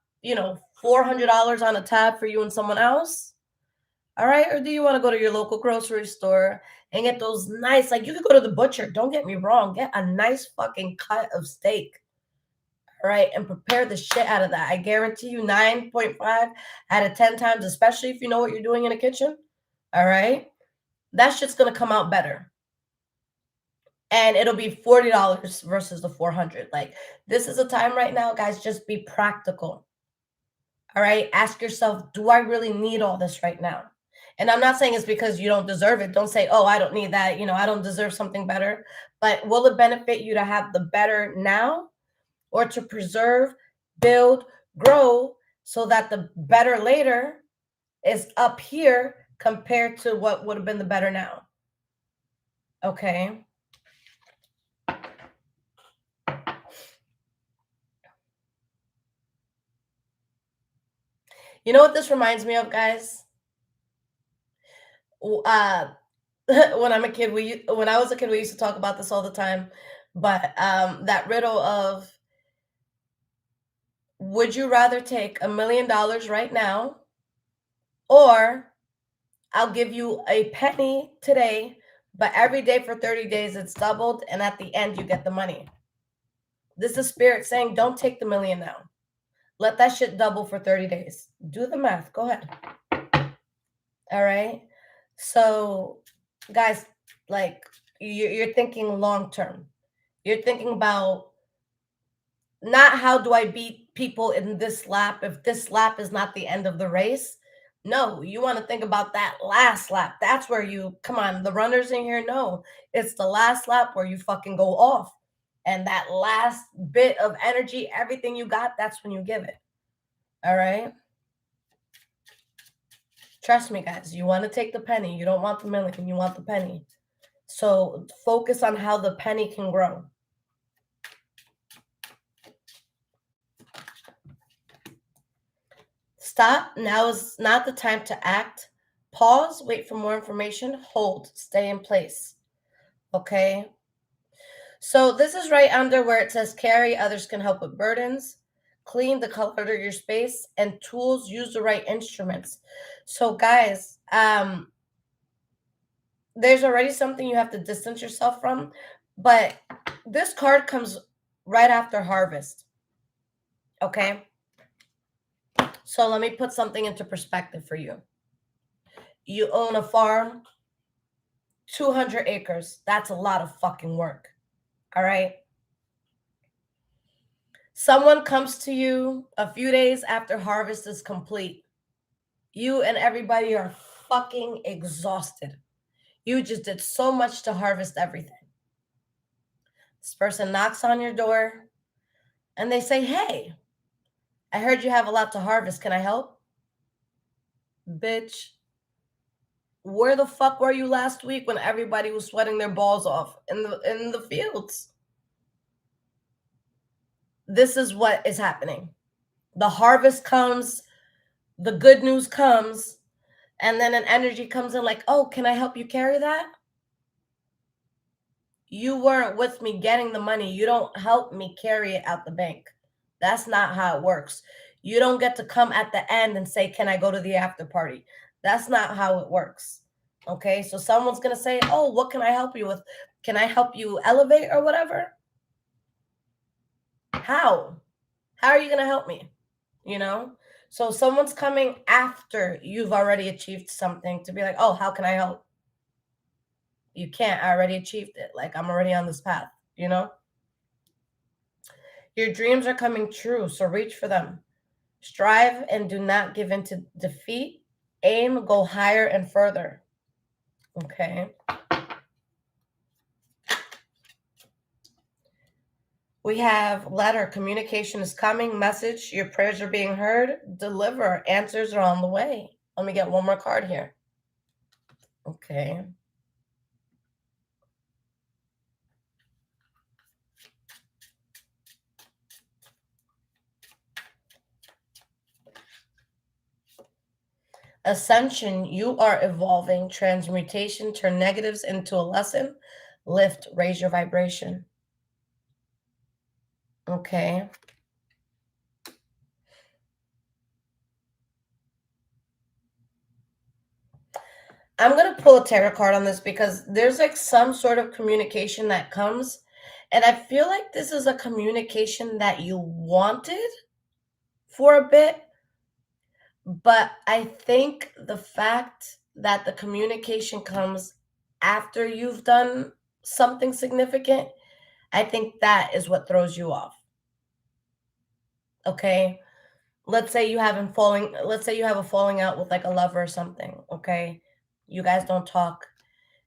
$400 on a tab for you and someone else? All right. Or do you want to go to your local grocery store and get those nice, like you could go to the butcher. Don't get me wrong. Get a nice fucking cut of steak. All right. And prepare the shit out of that. I guarantee you 9.5 out of 10 times, especially if you know what you're doing in the kitchen. All right. That shit's going to come out better. And it'll be $40 versus the 400. Like, this is a time right now, guys. Just be practical. All right. Ask yourself, do I really need all this right now? And I'm not saying it's because you don't deserve it. Don't say, oh, I don't need that. I don't deserve something better. But will it benefit you to have the better now, or to preserve, build, grow so that the better later is up here compared to what would have been the better now? Okay. You know what this reminds me of, guys? when when I was a kid, we used to talk about this all the time. But that riddle of, would you rather take $1 million right now, or I'll give you a penny today, but every day for 30 days it's doubled, and at the end you get the money. This is spirit saying, don't take the million now. Let that shit double for 30 days. Do the math. Go ahead. All right. So, guys, like, you're thinking long term. You're thinking about, not how do I beat people in this lap if this lap is not the end of the race. No, you want to think about that last lap. That's where you, come on, the runners in here know it's the last lap where you fucking go off. And that last bit of energy, everything you got, that's when you give it. All right. Trust me, guys, you want to take the penny. You don't want the million, you want the penny. So focus on how the penny can grow. Stop. Now is not the time to act. Pause, wait for more information, hold, stay in place. Okay. So this is right under where it says carry, others can help with burdens, clean, the color of your space, and tools, use the right instruments. So guys, there's already something you have to distance yourself from, but this card comes right after harvest. Okay. So let me put something into perspective for you. You own a farm, 200 acres. That's a lot of fucking work. All right. Someone comes to you a few days after harvest is complete. You and everybody are fucking exhausted. You just did so much to harvest everything. This person knocks on your door and they say, hey, I heard you have a lot to harvest. Can I help? Bitch, where the fuck were you last week when everybody was sweating their balls off in the fields? This is what is happening. The harvest comes, the good news comes, and then an energy comes in like, oh, can I help you carry that? You weren't with me getting the money. You don't help me carry it out the bank. That's not how it works. You don't get to come at the end and say, can I go to the after party? That's not how it works. Okay, so someone's going to say, oh, what can I help you with? Can I help you elevate or whatever? How? How are you going to help me? You know? So someone's coming after you've already achieved something to be like, oh, how can I help? You can't. I already achieved it. Like, I'm already on this path, you know? Your dreams are coming true, so reach for them. Strive and do not give in to defeat. Aim, go higher and further. Okay. We have letter, communication is coming, message, your prayers are being heard, deliver, answers are on the way. Let me get one more card here. Okay. Ascension, you are evolving. Transmutation, turn negatives into a lesson. Lift, raise your vibration. Okay. I'm going to pull a tarot card on this because there's like some sort of communication that comes. And I feel like this is a communication that you wanted for a bit. But I think the fact that the communication comes after you've done something significant, I think that is what throws you off. Okay. Let's say you have a falling out with like a lover or something. Okay. You guys don't talk,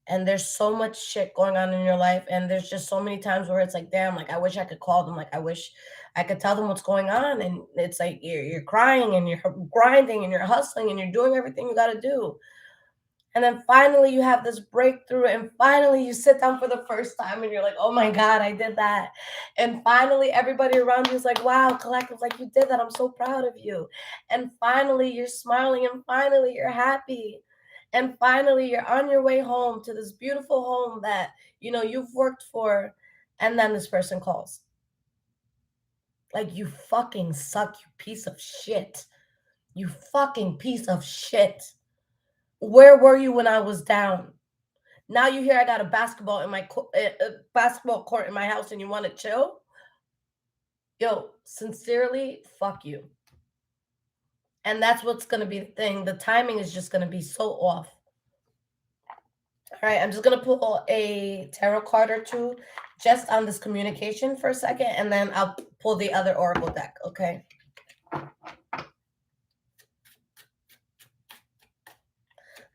and there's so much shit going on in your life, and there's just so many times where it's like, damn, like I wish I could call them, like I wish I could tell them what's going on, and it's like you're crying and you're grinding and you're hustling and you're doing everything you got to do, and then finally you have this breakthrough, and finally you sit down for the first time and you're like, oh my god, I did that, and finally everybody around you is like, wow, collective, like you did that, I'm so proud of you, and finally you're smiling and finally you're happy. And finally, you're on your way home to this beautiful home that, you know, you've worked for, and then this person calls. Like, you fucking suck, you piece of shit. You fucking piece of shit. Where were you when I was down? Now you hear I got a basketball in my basketball court in my house and you want to chill? Yo, sincerely, fuck you. And that's what's going to be the thing. The timing is just going to be so off. All right, I'm just going to pull a tarot card or two just on this communication for a second, and then I'll pull the other oracle deck, okay?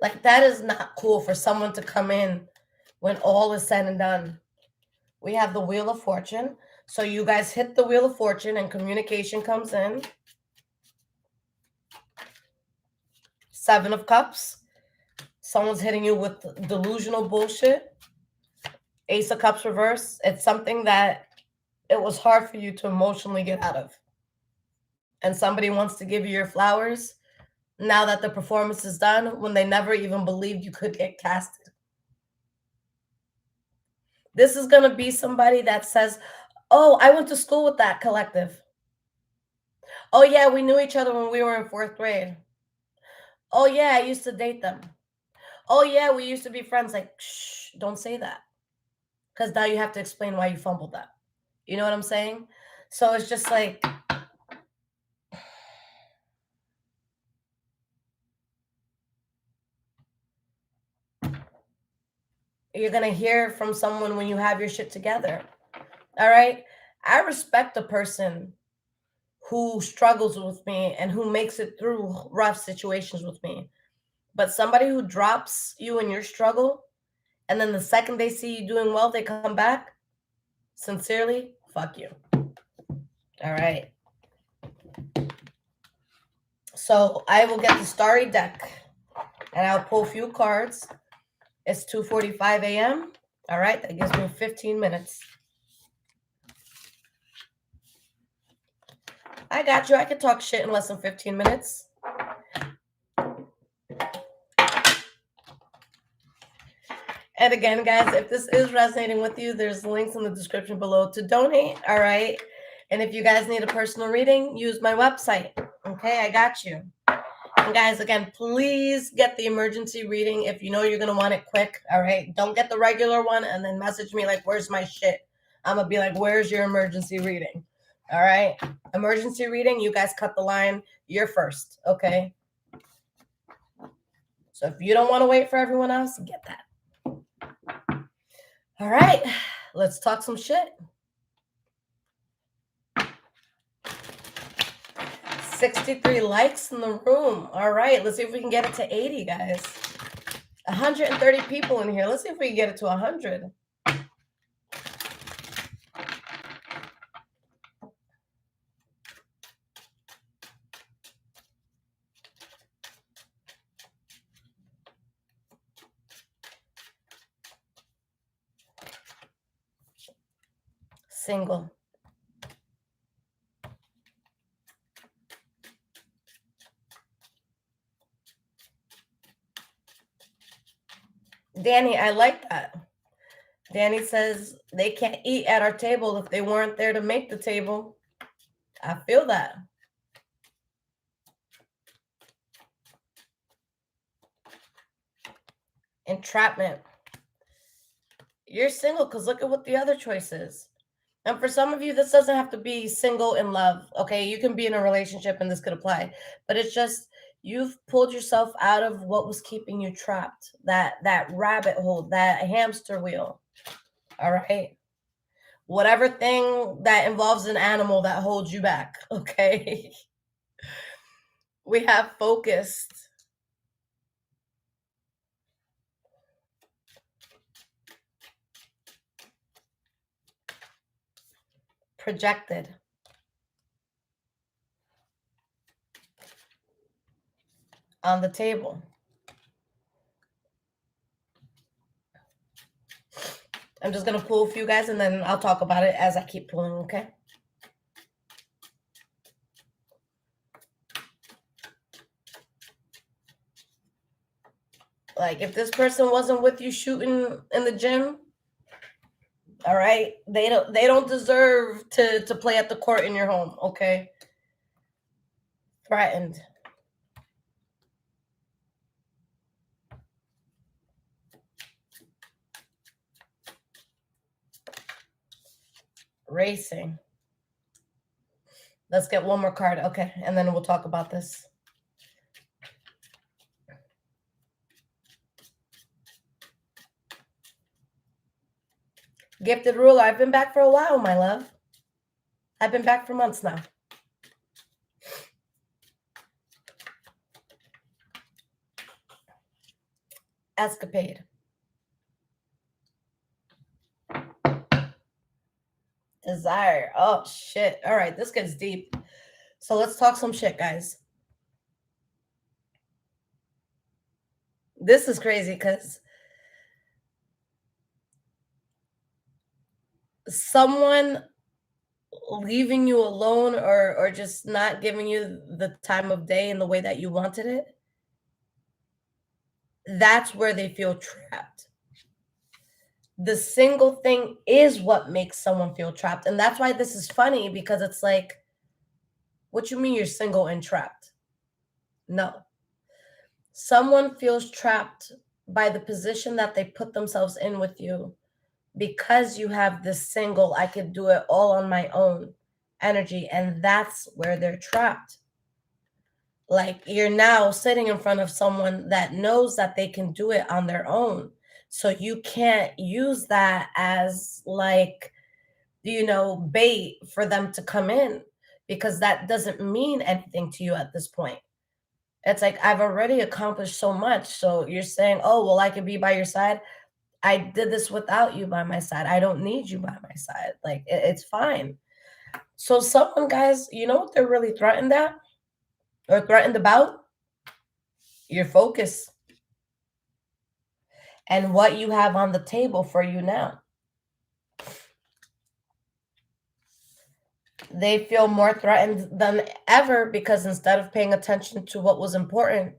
Like, that is not cool for someone to come in when all is said and done. We have the Wheel of Fortune. So you guys hit the Wheel of Fortune and communication comes in. Seven of Cups. Someone's hitting you with delusional bullshit. Ace of Cups reverse. It's something that it was hard for you to emotionally get out of. And somebody wants to give you your flowers now that the performance is done when they never even believed you could get casted. This is going to be somebody that says, oh, I went to school with that collective. Oh, yeah, we knew each other when we were in 4th grade. Oh, yeah, I used to date them. Oh, yeah, we used to be friends. Like, shh, don't say that. Because now you have to explain why you fumbled that. You know what I'm saying? So it's just like, you're going to hear from someone when you have your shit together. All right? I respect a person who struggles with me and who makes it through rough situations with me. But somebody who drops you in your struggle, and then the second they see you doing well, they come back, sincerely, fuck you. All right. So I will get the Starry deck, and I'll pull a few cards. It's 2:45 a.m. All right, that gives me 15 minutes. I got you. I can talk shit in less than 15 minutes. And again, guys, if this is resonating with you, there's links in the description below to donate. All right. And if you guys need a personal reading, use my website. Okay, I got you. And guys, again, please get the emergency reading if you know you're going to want it quick. All right. Don't get the regular one and then message me like, where's my shit? I'm going to be like, where's your emergency reading? All right. Emergency reading, you guys cut the line. You're first. Okay. So if you don't want to wait for everyone else, get that. All right. Let's talk some shit. 63 likes in the room. All right. Let's see if we can get it to 80, guys. 130 people in here. Let's see if we can get it to 100. Single. Danny, I like that. Danny says they can't eat at our table if they weren't there to make the table. I feel that. Entrapment. You're single because look at what the other choice is. And for some of you, this doesn't have to be single in love. Okay, you can be in a relationship and this could apply. But it's just you've pulled yourself out of what was keeping you trapped. That rabbit hole, that hamster wheel. All right. Whatever thing that involves an animal that holds you back. Okay. We have focused. Projected. On the table. I'm just going to pull a few guys and then I'll talk about it as I keep pulling, okay? Like if this person wasn't with you shooting in the gym, all right, they don't deserve to play at the court in your home, okay? Threatened. Racing. Let's get one more card. Okay, and then we'll talk about this. Gifted ruler. I've been back for a while, my love. I've been back for months now. Escapade. Desire. Oh, shit. All right, this gets deep. So let's talk some shit, guys. This is crazy because someone leaving you alone or just not giving you the time of day in the way that you wanted it, that's where they feel trapped. The single thing is what makes someone feel trapped. And that's why this is funny, because it's like, what you mean you're single and trapped? No. Someone feels trapped by the position that they put themselves in with you because you have this single, I could do it all on my own energy. And that's where they're trapped. Like you're now sitting in front of someone that knows that they can do it on their own. So you can't use that as like, bait for them to come in, because that doesn't mean anything to you at this point. It's like, I've already accomplished so much. So you're saying, oh, well, I could be by your side. I did this without you by my side. I don't need you by my side. Like, it's fine. So someone, guys, you know what they're really threatened at or threatened about? Your focus and what you have on the table for you now. They feel more threatened than ever because instead of paying attention to what was important,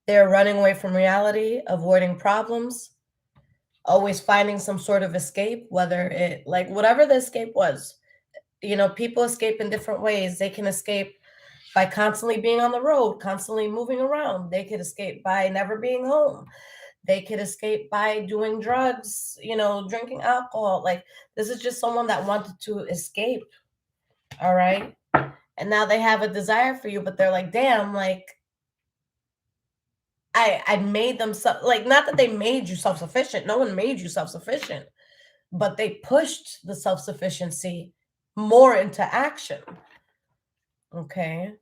they're running away from reality, avoiding problems, always finding some sort of escape, whether it, like, whatever the escape was. People escape in different ways. They can escape by constantly being on the road, constantly moving around. They could escape by never being home. They could escape by doing drugs, drinking alcohol. Like, this is just someone that wanted to escape. All right. And now they have a desire for you, but they're like, damn, like, I made them like, not that they made you self-sufficient. No one made you self-sufficient, but they pushed the self-sufficiency more into action. Okay.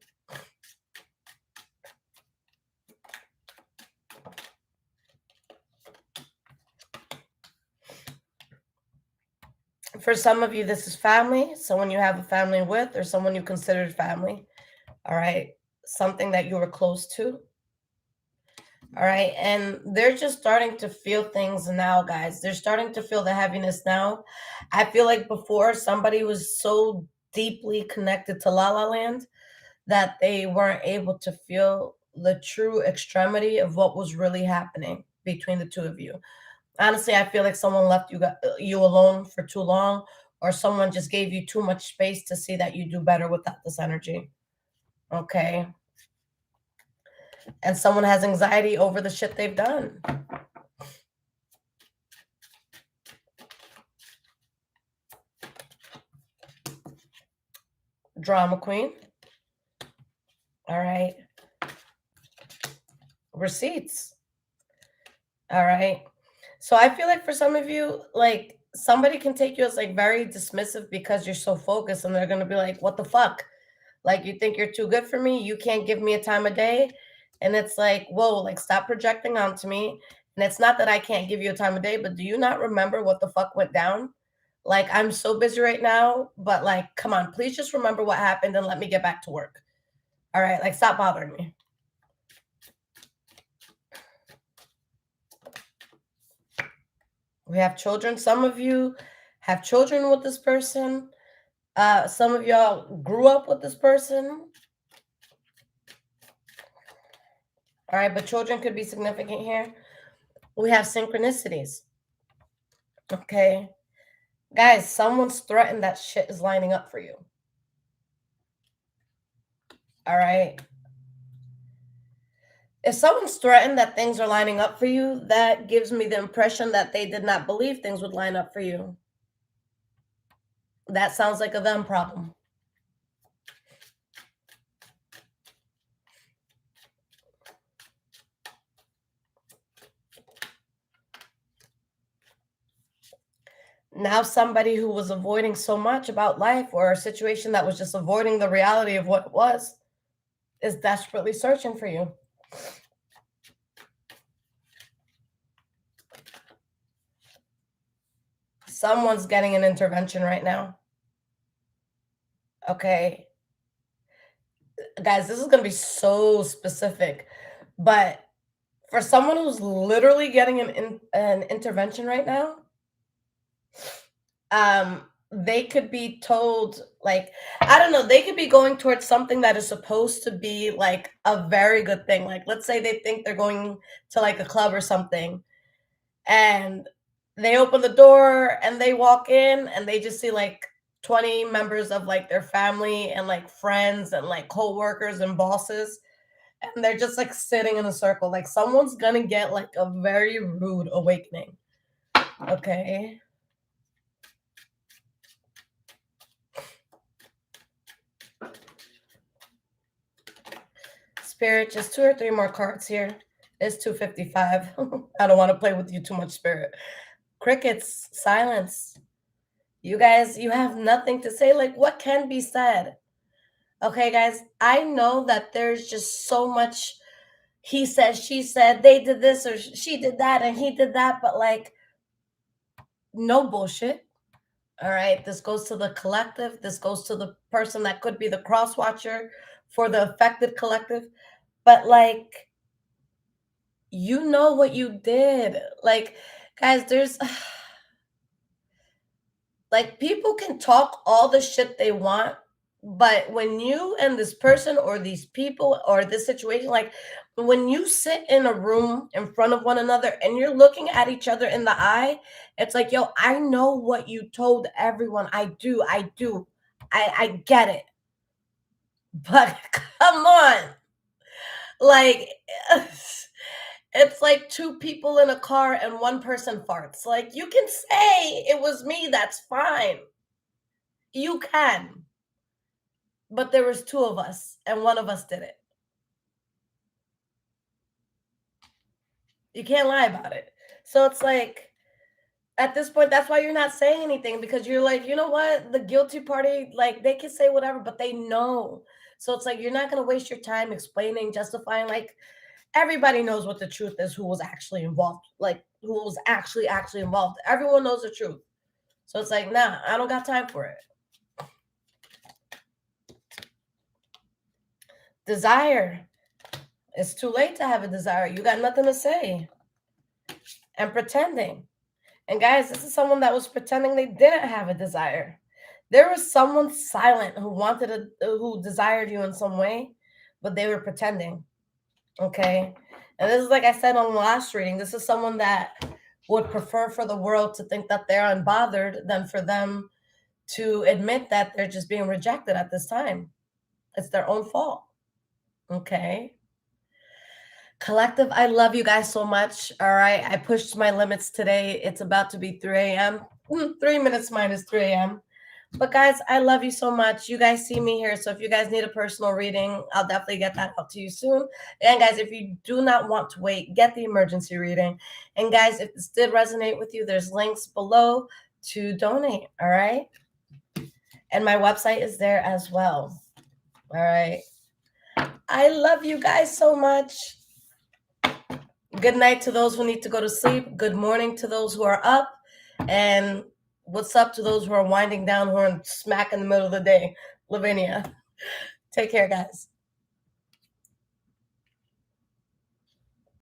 For some of you, this is family, someone you have a family with, or someone you considered family. All right. Something that you were close to. All right. And they're just starting to feel things now, guys. They're starting to feel the heaviness now. I feel like before somebody was so deeply connected to La La Land that they weren't able to feel the true extremity of what was really happening between the two of you. Honestly, I feel like someone left you alone for too long, or someone just gave you too much space to see that you do better without this energy. Okay. And someone has anxiety over the shit they've done. Drama queen. All right. Receipts. All right. So I feel like for some of you, like, somebody can take you as like very dismissive because you're so focused, and they're going to be like, what the fuck? Like, you think you're too good for me? You can't give me a time of day? And it's like, whoa, like, stop projecting onto me. And it's not that I can't give you a time of day, but do you not remember what the fuck went down? Like, I'm so busy right now, but like, come on, please just remember what happened and let me get back to work. All right, like, stop bothering me. We have children. Some of you have children with this person. Some of y'all grew up with this person. All right, but children could be significant here. We have synchronicities. Okay. Guys, someone's threatened that shit is lining up for you. All right. If someone's threatened that things are lining up for you, that gives me the impression that they did not believe things would line up for you. That sounds like a them problem. Now somebody who was avoiding so much about life, or a situation that was just avoiding the reality of what it was, is desperately searching for you. Someone's getting an intervention right now. Okay. Guys, this is going to be so specific, but for someone who's literally getting an intervention right now, they could be told, like, I don't know, they could be going towards something that is supposed to be like a very good thing. Like, let's say they think they're going to like a club or something, and they open the door and they walk in and they just see like 20 members of like their family and like friends and like co-workers and bosses, and they're just like sitting in a circle. Like, someone's gonna get like a very rude awakening. Okay. Spirit, just 2 or 3 more cards here. It's 2:55. I don't want to play with you too much, Spirit. Crickets, silence. You guys, you have nothing to say. Like, what can be said? Okay, guys, I know that there's just so much he said, she said, they did this or she did that and he did that, but like, no bullshit. All right, this goes to the collective. This goes to the person that could be the cross watcher for the affected collective. But like, you know what you did. Like, guys, there's like, people can talk all the shit they want, but when you and this person or these people or this situation, like when you sit in a room in front of one another and you're looking at each other in the eye, it's like, yo, I know what you told everyone. I do. I get it. But come on. Like, it's like 2 people in a car and 1 person farts. Like, you can say it was me, that's fine. You can. But there was 2 of us and 1 of us did it. You can't lie about it. So it's like, at this point, that's why you're not saying anything, because you're like, you know what? The guilty party, like, they can say whatever, but they know. So it's like, you're not going to waste your time explaining, justifying. Like, everybody knows what the truth is, who was actually involved, like, who was actually involved. Everyone knows the truth. So it's like, nah, I don't got time for it. Desire. It's too late to have a desire. You got nothing to say. And pretending. And guys, this is someone that was pretending they didn't have a desire. There was someone silent who who desired you in some way, but they were pretending. Okay. And this is, like I said on the last reading, this is someone that would prefer for the world to think that they're unbothered than for them to admit that they're just being rejected at this time. It's their own fault. Okay. Collective, I love you guys so much. All right. I pushed my limits today. It's about to be 3 a.m. 3 minutes minus 3 a.m. But guys, I love you so much. You guys see me here. So if you guys need a personal reading, I'll definitely get that out to you soon. And guys, if you do not want to wait, get the emergency reading. And guys, if this did resonate with you, there's links below to donate. All right. And my website is there as well. All right. I love you guys so much. Good night to those who need to go to sleep. Good morning to those who are up. And what's up to those who are winding down, who are smack in the middle of the day. Lavinia. Take care, guys.